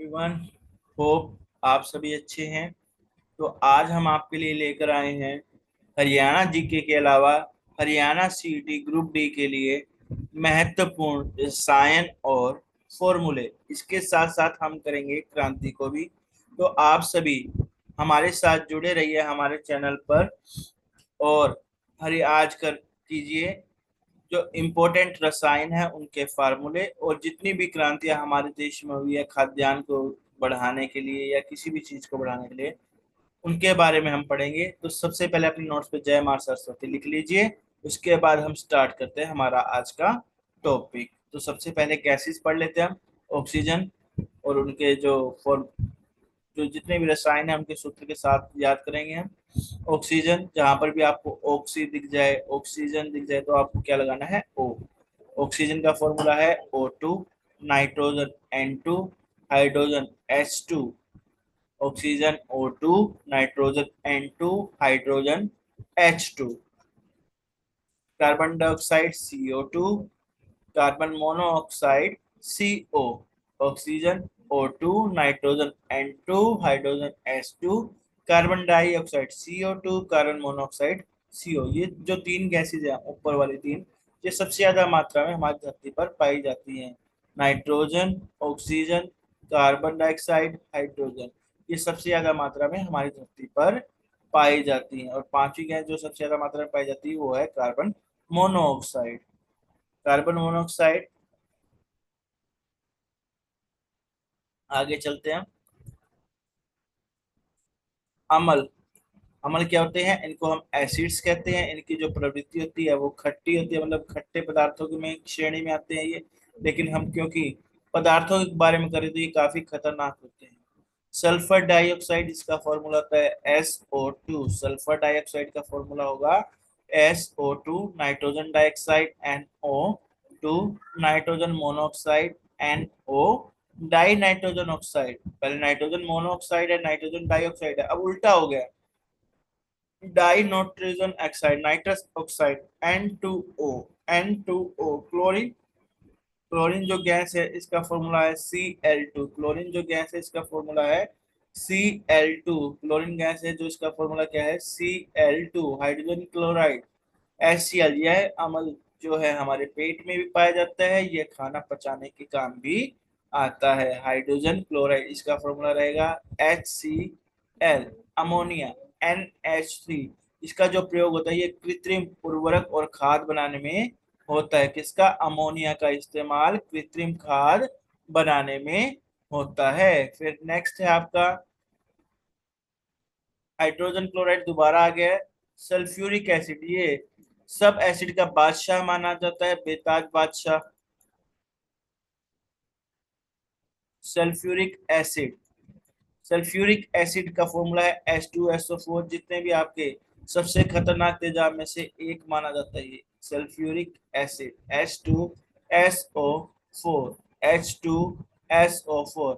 Everyone, hope आप सभी अच्छे हैं। तो आज हम आपके लिए लेकर आए हैं हरियाणा जीके के अलावा हरियाणा सीईटी ग्रुप डी के लिए महत्वपूर्ण रसायन और फॉर्मूले। इसके साथ साथ हम करेंगे क्रांति को भी। तो आप सभी हमारे साथ जुड़े रहिए हमारे चैनल पर और हरि आज कर कीजिए जो इम्पोर्टेंट रसायन है उनके फार्मूले और जितनी भी क्रांतियां हमारे देश में हुई है खाद्यान्न को बढ़ाने के लिए या किसी भी चीज को बढ़ाने के लिए उनके बारे में हम पढ़ेंगे। तो सबसे पहले अपनी नोट्स पे जय मां सरस्वती लिख लीजिए। उसके बाद हम स्टार्ट करते हैं हमारा आज का टॉपिक। तो सबसे पहले गैसेस पढ़ लेते हैं हम। ऑक्सीजन और उनके जो फॉर्म जो जितने भी रसायन है उनके सूत्र के साथ याद करेंगे हम। ऑक्सीजन, जहां पर भी आपको ऑक्सी दिख जाए, ऑक्सीजन दिख जाए, तो आपको क्या लगाना है? ओ। ऑक्सीजन का फॉर्मूला है O2, nitrogen N2, hydrogen H2। Oxygen O2, nitrogen N2, hydrogen H2। Carbon dioxide CO2, carbon monoxide CO। Oxygen O2, nitrogen N2, hydrogen H2, carbon dioxide CO2, carbon monoxide CO। ये जो तीन gases हैं ऊपर वाली तीन, ये सबसे ज्यादा मात्रा में हमारी धरती पर पाई जाती हैं। Nitrogen, oxygen, carbon dioxide, hydrogen, ये सबसे ज्यादा मात्रा में हमारी धरती पर पाई जाती हैं। और पांचवी गैस जो सबसे ज्यादा मात्रा में पाई जाती है वो है कार्बन मोनोऑक्साइड। कार्बन मोनोऑक्साइड, आगे चलते हैं। अम्ल, अम्ल क्या होते हैं? इनको हम एसिड्स कहते हैं। इनकी जो प्रवृत्ति होती है वो खट्टी होती है, मतलब खट्टे पदार्थों की में श्रेणी में आते हैं ये। लेकिन हम क्योंकि पदार्थों के बारे में करें तो ये काफी खतरनाक होते हैं। सल्फर डाइऑक्साइड, इसका फॉर्मूला होता है SO2। सल्फर डाइऑक्साइड का फॉर्मूला होगा SO2। Nitrogen dioxide NO2, nitrogen monoxide NO, die nitrogen oxide. पहले नाइट्रोजन मोनोऑक्साइड है, नाइट्रोजन डाइऑक्साइड है, अब उल्टा हो गया। Die nitrogen oxide, nitrous oxide N2O। N2O chlorine, chlorine जो गैस है इसका फॉर्मूला है Cl2। क्लोरीन जो गैस है इसका फॉर्मूला है Cl2। क्लोरीन गैस है जो इसका फॉर्मूला क्या है? Cl2। हाइड्रोजन क्लोराइड HCl, यह अम्ल जो है हमारे पेट में भी पाया जाता है, यह खाना पचाने के काम भी आता है। हाइड्रोजन क्लोराइड, इसका फॉर्मूला रहेगा HCl। अमोनिया NH3, इसका जो प्रयोग होता है ये कृत्रिम उर्वरक और खाद बनाने में होता है। किसका? अमोनिया का इस्तेमाल कृत्रिम खाद बनाने में होता है। फिर नेक्स्ट है आपका हाइड्रोजन क्लोराइड, दोबारा आ गया है। सल्फ्यूरिक एसिड, ये सब एसिड का बादशाह माना जाता है, बेताज बादशाह। सल्फ्यूरिक एसिड, सल्फ्यूरिक एसिड का फॉर्मूला है H2SO4। जितने भी आपके सबसे खतरनाक तेजाब में से एक माना जाता है ये sulphuric acid. H2SO4, H2SO4।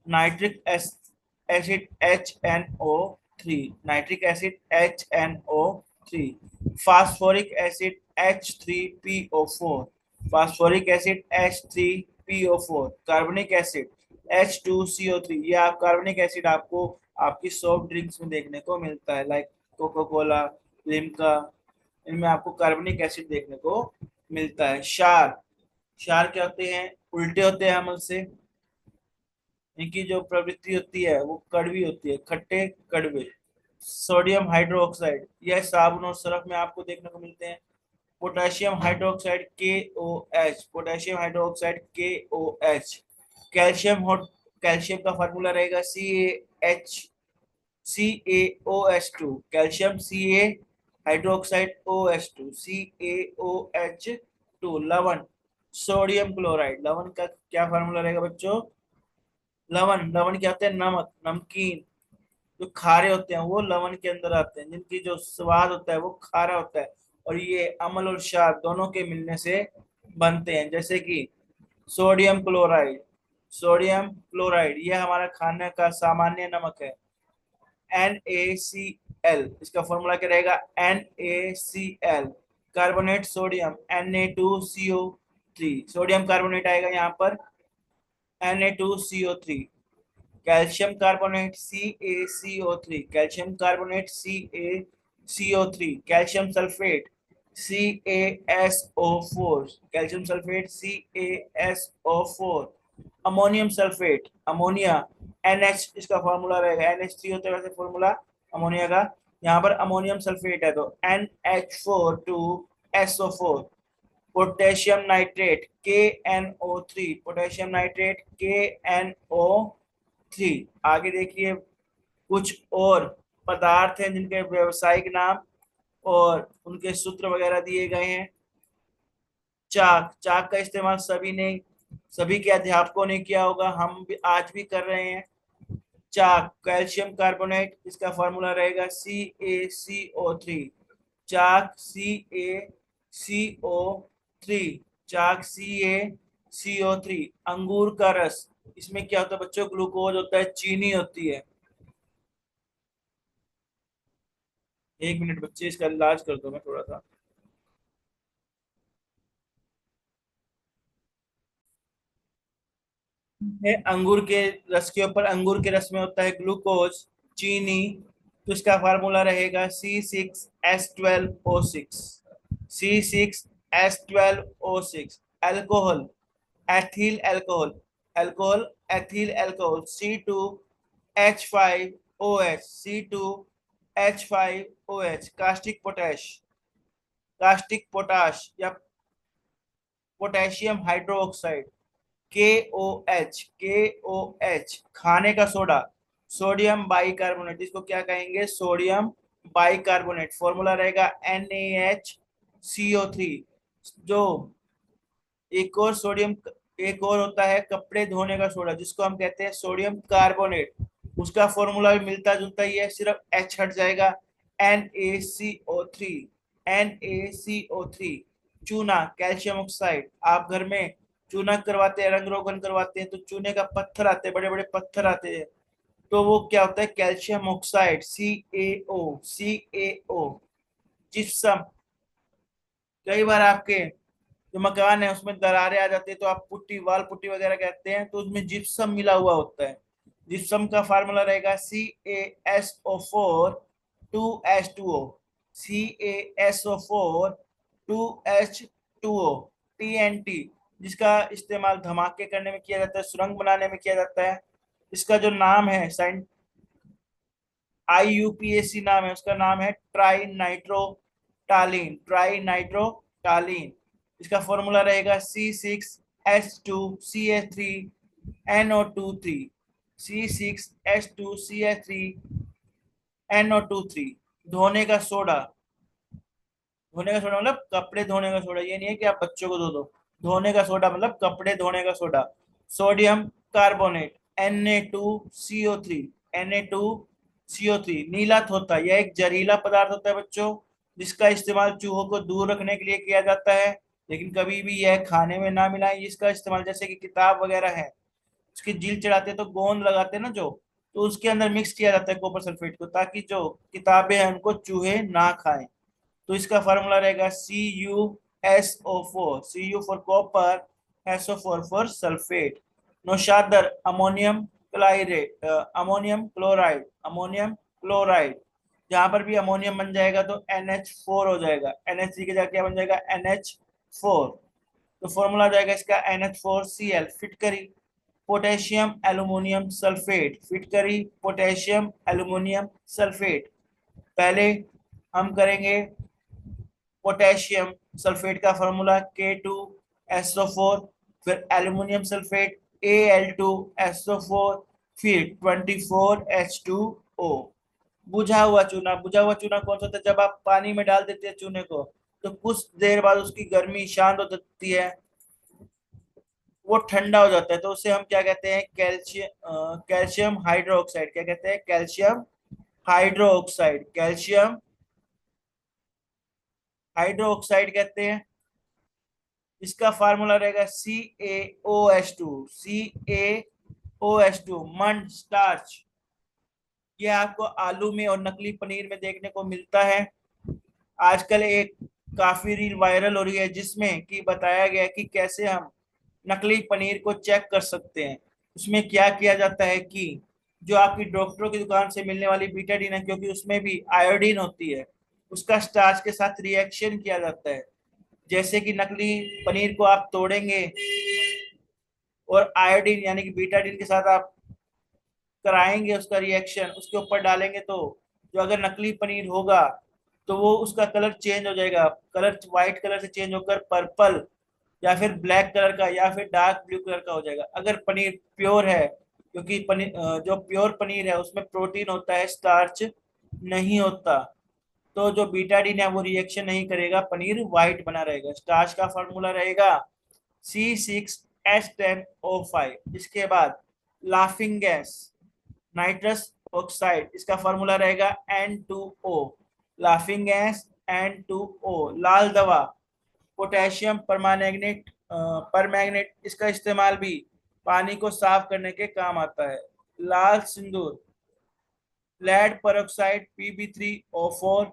Nitric acid HNO3, nitric acid HNO3। Phosphoric acid H3PO4, phosphoric acid H3PO4। कार्बनिक एसिड H2CO3, ये आप कार्बनिक एसिड आपको आपकी सॉफ्ट ड्रिंक्स में देखने को मिलता है, लाइक कोका कोला, लिम्का, इनमें आपको कार्बनिक एसिड देखने को मिलता है। क्षार, क्षार क्या होते हैं? उल्टे होते हैं अम्ल से। इनकी जो प्रवृत्ति होती है वो कड़वी होती है, खट्टे कड़वे। सोडियम हाइड्रोक्साइड, यह साबुन और सरफ में आपको देखने को मिलते हैं। Potassium hydroxide KOH, potassium hydroxide KOH। Calcium hot, calcium का फार्मूला रहेगा CaOH2। Calcium Ca hydroxide OH2, CaOH2। लवण, सोडियम क्लोराइड, लवण का क्या फार्मूला रहेगा बच्चों? लवण, लवण क्या होते हैं? नमक, नमकीन जो खारे होते हैं वो लवण के अंदर आते हैं, जिनकी जो स्वाद होता है वो खारा होता है। और ये अम्ल और क्षार दोनों के मिलने से बनते हैं। जैसे कि सोडियम क्लोराइड, सोडियम क्लोराइड यह हमारा खाने का सामान्य नमक है NaCl। इसका फॉर्मूला क्या रहेगा? NaCl। Carbonate sodium Na2CO3, sodium carbonate आएगा यहाँ पर Na2CO3। Calcium carbonate CaCO3, calcium carbonate CaCO3, calcium sulphate CaSO4, calcium sulphate CaSO4, ammonium sulphate, ammonia NH, इसका फॉर्मूला रहेगा NH3 होता है वैसे फॉर्मूला अमोनिया का। यहाँ पर अमोनियम सल्फेट है तो NH4 two SO4, potassium nitrate KNO3, potassium nitrate KNO3। आगे देखिए कुछ और पदार्थ हैं जिनके व्यावसायिक नाम और उनके सूत्र वगैरह दिए गए हैं। चाक, चाक का इस्तेमाल सभी के अध्यापकों ने किया होगा, हम भी आज भी कर रहे हैं। चाक, कैल्शियम कार्बोनेट, इसका फॉर्मूला रहेगा CaCO3, चाक CaCO3, चाक CaCO3। अंगूर का रस, इसमें क्या होता है बच्चों, ग्लूकोज होता है, चीनी होती है। एक मिनट बच्चे, इसका इलाज कर दो मैं थोड़ा सा। है अंगूर के रस के ऊपर, अंगूर के रस में होता है ग्लूकोज, चीनी, तो इसका फार्मूला रहेगा C6H12O6, C6H12O6। Alcohol, ethyl alcohol, alcohol ethyl alcohol C2H5OH, C2H5OH। Caustic potash, caustic potash या पोटेशियम हाइड्रोक्साइड KOH, खाने का सोडा, सोडियम बाइकार्बोनेट, इसको क्या कहेंगे, सोडियम बाइकार्बोनेट, फॉर्मूला रहेगा NaHCO3। जो एक और सोडियम, एक और होता है कपड़े धोने का सोडा जिसको हम कहते हैं सोडियम कार्बोनेट, उसका फॉर्मूला भी मिलता जुलता ही है, सिर्फ H हट जाएगा, NaCO3, NaCO3। चूना, कैल्शियम ऑक्साइड, आप घर में चूना करवाते हैं, रंग रोगन करवाते हैं तो चूने का पत्थर आते हैं, बड़े बड़े पत्थर आते हैं, तो वो क्या होता है, कैल्शियम ऑक्साइड CaO। जिप्सम, कई बार आपके जो मकान है उसमें दरारें आ जाती है तो आप पुट्टी, वाल पुट्टी वगैरह कहते हैं, तो उसमें जिप्सम मिला हुआ होता है। जिप्सम का फार्मूला रहेगा CaSO4 2H2O, CaSO4 2H2O, TNT, जिसका इस्तेमाल धमाके करने में किया जाता है, सुरंग बनाने में किया जाता है। इसका जो नाम है साइंस, IUPAC नाम है उसका, नाम है ट्राई नाइट्रोटालीन, ट्राई नाइट्रोटालीन। इसका फॉर्मूला रहेगा C6H2CH3NO2 3, C6H2CH3NO2 3। धोने का सोडा, धोने का सोडा मतलब कपड़े धोने का सोडा, ये नहीं है कि आप बच्चों को धो दो, धोने का सोडा मतलब कपड़े धोने का soda. Sodium carbonate Na2CO3, Na2CO3। नीला थोथा, यह एक जहरीला पदार्थ होता है बच्चों, जिसका इस्तेमाल चूहों को दूर रखने के लिए किया जाता है, लेकिन कभी भी यह खाने में ना मिलाएं। इसका इस्तेमाल जैसे कि किताब वगैरह है, उसकी जील चढ़ाते हैं तो गोंद लगाते हैं ना जो, तो उसके अंदर मिक्स किया जाता है कॉपर सल्फेट को, ताकि जो किताबें हैं उनको चूहे ना खाएं। तो इसका फार्मूला रहेगा CuSO4, Cu for copper, SO4 for sulphate. नौशादर, ammonium chloride, ammonium chloride, ammonium chloride, जहां पर भी अमोनियम बन जाएगा तो NH4 हो जाएगा, NH3 के जगह क्या बन जाएगा, NH4। तो फॉर्मूला आ जाएगा इसका NH4Cl। फिटकरी, पोटेशियम एल्यूमिनियम सल्फेट, फिटकरी पोटेशियम एल्यूमिनियम सल्फेट। पहले हम करेंगे पोटेशियम सल्फेट का फॉर्मूला K2SO4, फिर एल्यूमिनियम सल्फेट Al2SO4, फिर 24H2O। बुझा हुआ चूना, बुझा हुआ चूना कौन सा होता है, जब आप पानी में डाल देते हैं चूने को तो कुछ देर बाद उसकी गर्मी शांत हो जाती है, वो ठंडा हो जाता है, तो उसे हम क्या कहते हैं, कैल्शियम हाइड्रोक्साइड, क्या कहते हैं, कैल्शियम हाइड्रोक्साइड, कैल्शियम हाइड्रोक्साइड कहते हैं। इसका फार्मूला रहेगा CaOH2, मंड स्टार्च। ये आपको आलू में और नकली पनीर में देखने को मिलता है। आजकल एक काफी रील वायरल हो रही है जिसमें कि बताया गया है कि कैसे हम नकली पनीर को चेक कर सकते हैं। उसमें क्या किया जाता है कि जो आपकी डॉक्टरों की दुकान से मिलने वाली बीटाडीन है, क्योंकि उसमें भी आयोडीन होती है, उसका स्टार्च के साथ रिएक्शन किया जाता है। जैसे कि नकली पनीर को आप तोड़ेंगे और आयोडीन यानी कि बीटाडीन के साथ आप कराएंगे उसका रिएक्शन, उसके ऊपर डालेंगे, तो जो अगर नकली पनीर होगा तो वो उसका कलर चेंज हो जाएगा, कलर व्हाइट कलर से चेंज होकर पर्पल या फिर ब्लैक कलर का या फिर डार्क ब्लू कलर का हो जाएगा। अगर पनीर प्योर है, क्योंकि पनीर जो प्योर पनीर है उसमें प्रोटीन होता है, स्टार्च नहीं होता, तो जो बीटाडीन है वो रिएक्शन नहीं करेगा, पनीर व्हाइट बना रहेगा। स्टार्च का फॉर्मूला रहेगा C6H10O5। इसके बाद लाफिंग गैस, नाइट्रस ऑक्साइड, इसका फॉर्मूला रहेगा N2O। Laughing gas N2O। लाल दवा, पोटेशियम परमैंगनेट, परमैंगनेट, इसका इस्तेमाल भी पानी को साफ करने के काम आता है। लाल सिंदूर, लेड पेरोक्साइड Pb3O4।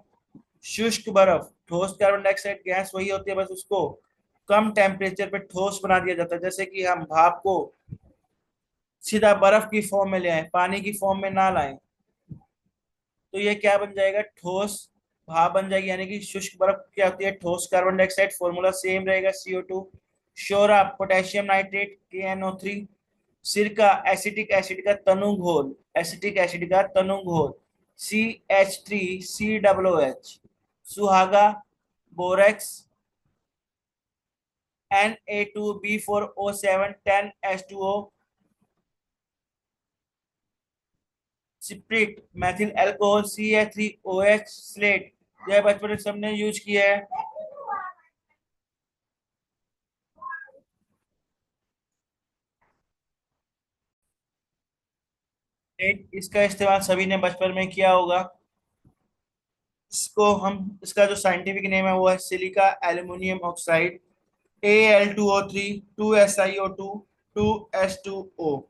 शुष्क बर्फ, ठोस कार्बन डाइऑक्साइड गैस वही होती है, बस उसको कम टेम्परेचर पे ठोस बना दिया जाता है। जैसे कि हम भाप को सीधा बर्फ की फॉर्म में ले आए, पानी की फॉर्म में ना लाएं, तो ये क्या बन जाएगा, ठोस भाप बन जाएगी। यानी कि शुष्क बर्फ क्या होती है, ठोस कार्बन डाइऑक्साइड, फॉर्मूला सेम रहेगा CO2। शोरा, पोटेशियम नाइट्रेट KNO3। सिरका, एसिटिक एसिड का तनु घोल, एसिटिक एसिड का तनु घोल CH3COOH। सुहागा, borax Na2B4O7 10H2O। Spirit, methyl alcohol CH3OH। Slate, यह बचपन में सबने यूज किया है। स्लेट, इसका इस्तेमाल सभी ने बचपन में किया होगा। इसको हम, इसका जो साइंटिफिक नेम है वो है silica aluminium oxide, Al2O3 2SiO2 2H2O।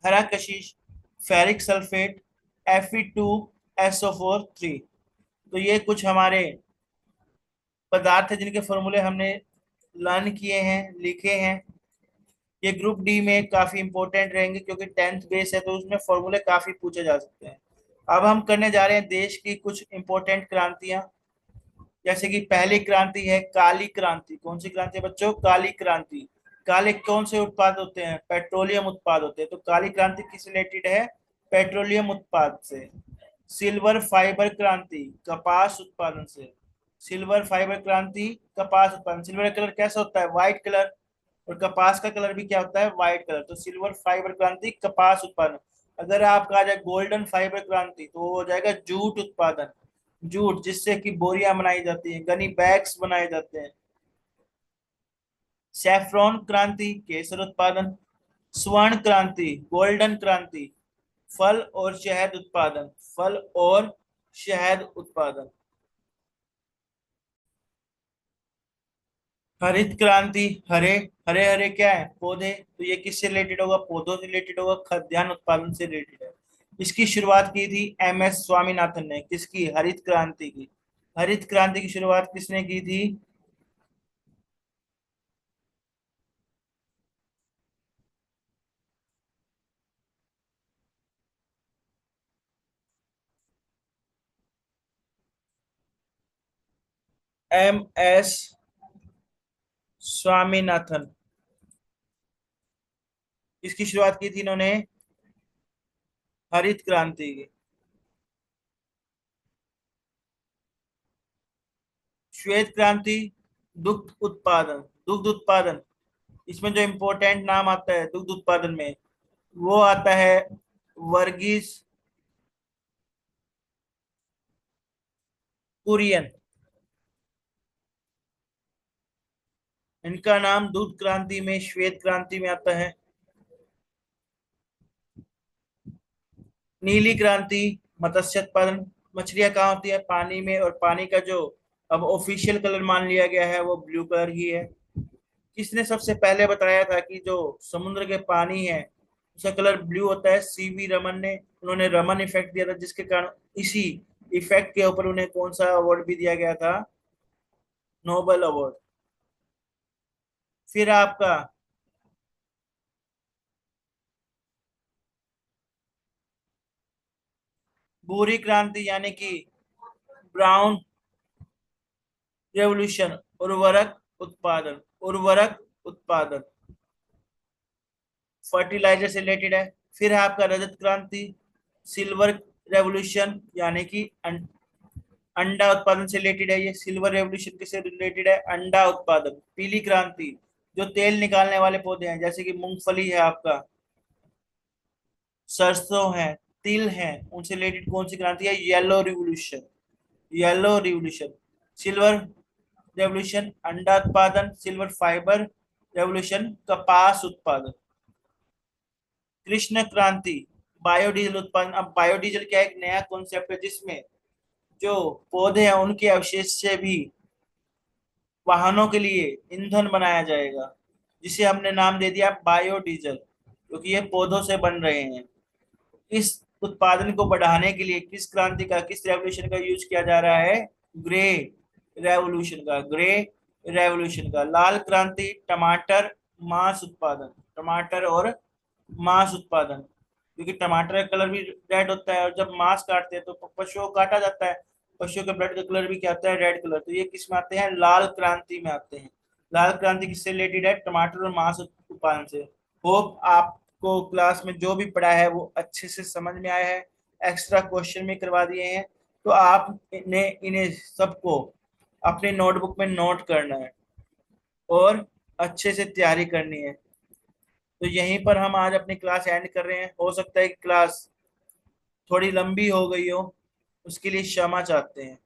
हरा कशिश, फेरिक सल्फेट Fe2SO4 3। तो ये कुछ हमारे पदार्थ है जिनके फॉर्मूले हमने लर्न किए हैं, लिखे हैं। ये ग्रुप डी में काफी इंपॉर्टेंट रहेंगे, क्योंकि 10th बेस है तो उसमें फॉर्मूले काफी पूछे जा सकते हैं। अब हम करने जा रहे हैं देश की कुछ इंपॉर्टेंट क्रांतियां। जैसे कि पहली क्रांति है काली क्रांति। कौन सी क्रांति है बच्चों, काली क्रांति। काले कौन से उत्पाद होते हैं, पेट्रोलियम उत्पाद होते हैं, तो काली क्रांति किस रिलेटेड है, पेट्रोलियम उत्पाद से। सिल्वर फाइबर क्रांति, कपास उत्पादन से। सिल्वर फाइबर क्रांति, कपास उत्पादन। सिल्वर का कलर कैसा होता है, व्हाइट कलर, और कपास का कलर भी क्या होता है, व्हाइट कलर। तो सिल्वर फाइबर क्रांति, कपास उत्पादन। अगर आपका आ जाए गोल्डन फाइबर क्रांति, तो वो हो जाएगा जूट उत्पादन। जूट, जिससे कि बोरियां बनाई जाती हैं, गनी बैग्स बनाए जाते हैं। सैफ्रॉन क्रांति, केसर उत्पादन। स्वर्ण क्रांति, गोल्डन क्रांति, फल और शहद उत्पादन, फल और शहद उत्पादन। हरित क्रांति, हरे, हरे हरे क्या है, पौधे, तो ये किससे रिलेटेड होगा, पौधों से रिलेटेड होगा, खाद्यान्न उत्पादन से रिलेटेड है। इसकी शुरुआत की थी MS स्वामीनाथन ने, किसकी, हरित क्रांति की। हरित क्रांति की शुरुआत किसने की थी, MS स्वामीनाथन। इसकी शुरुआत की थी इन्होंने, हरित क्रांति की। श्वेत क्रांति, दुग्ध उत्पादन, दुग्ध उत्पादन। इसमें जो इम्पोर्टेंट नाम आता है दुग्ध उत्पादन में, वो आता है वर्गीस कुरियन। इनका नाम दूध क्रांति में, श्वेत क्रांति में आता है। नीली क्रांति, मत्स्य उत्पादन। मछलियां कहाँ होती है, पानी में, और पानी का जो अब ऑफिशियल कलर मान लिया गया है वो ब्लू कलर ही है। किसने सबसे पहले बताया था कि जो समुद्र के पानी है उसका कलर ब्लू होता है, CV रमन ने। उन्होंने रमन इफेक्ट दिया था, जिसके कारण इसी इफेक्ट के ऊपर उन्हें कौन सा अवार्ड भी दिया गया था, नोबेल अवार्ड। फिर आपका भूरी क्रांति यानी कि ब्राउन रेवोल्यूशन, उर्वरक उत्पादन फर्टिलाइजर से रिलेटेड है। फिर है आपका रजत क्रांति, सिल्वर रेवोल्यूशन यानी कि अंडा उत्पादन से रिलेटेड है। ये सिल्वर रेवोल्यूशन किससे रिलेटेड है? अंडा उत्पादन। पीली क्रांति जो तेल निकालने वाले पौधे हैं, जैसे कि मूंगफली है आपका, सरसों है, तिल है, उनसे रिलेटेड कौन सी क्रांति है? Yellow revolution. Yellow revolution. Silver revolution अंडा उत्पादन, सिल्वर फाइबर रेवोल्यूशन कपास उत्पादन। कृष्ण क्रांति बायोडीजल उत्पादन। अब बायोडीजल क्या है? एक नया कॉन्सेप्ट है जिसमें जो पौधे हैं उनके अवशेष से भी वाहनों के लिए ईंधन बनाया जाएगा, जिसे हमने नाम दे दिया बायोडीजल, क्योंकि ये पौधों से बन रहे हैं। इस उत्पादन को बढ़ाने के लिए किस क्रांति का, किस रेवोल्यूशन का यूज किया जा रहा है? ग्रे ग्रे रेवोल्यूशन का। लाल क्रांति टमाटर मांस उत्पादन, टमाटर और मांस उत्पादन, क्योंकि टमाटर का कलर भी रेड होता है और जब मांस काटते हैं तो पशुओं को काटा जाता है, पशुओं के ब्लड का कलर भी क्या होता है? Red colour. तो ये किस में आते हैं? लाल क्रांति में आते हैं। लाल क्रांति किससे रिलेटेड है? टमाटर और मांस उत्पादन से। होप आपको क्लास में जो भी पढ़ा है वो अच्छे से समझ में आया है, एक्स्ट्रा क्वेश्चन भी करवा दिए हैं। तो आप इन्हें सबको अपने नोटबुक में नोट करना है और अच्छे से तैयारी करनी है। तो यहीं पर हम आज अपनी क्लास एंड कर रहे हैं। हो सकता है कि क्लास थोड़ी लंबी हो गई हो, उसके लिए क्षमा चाहते हैं।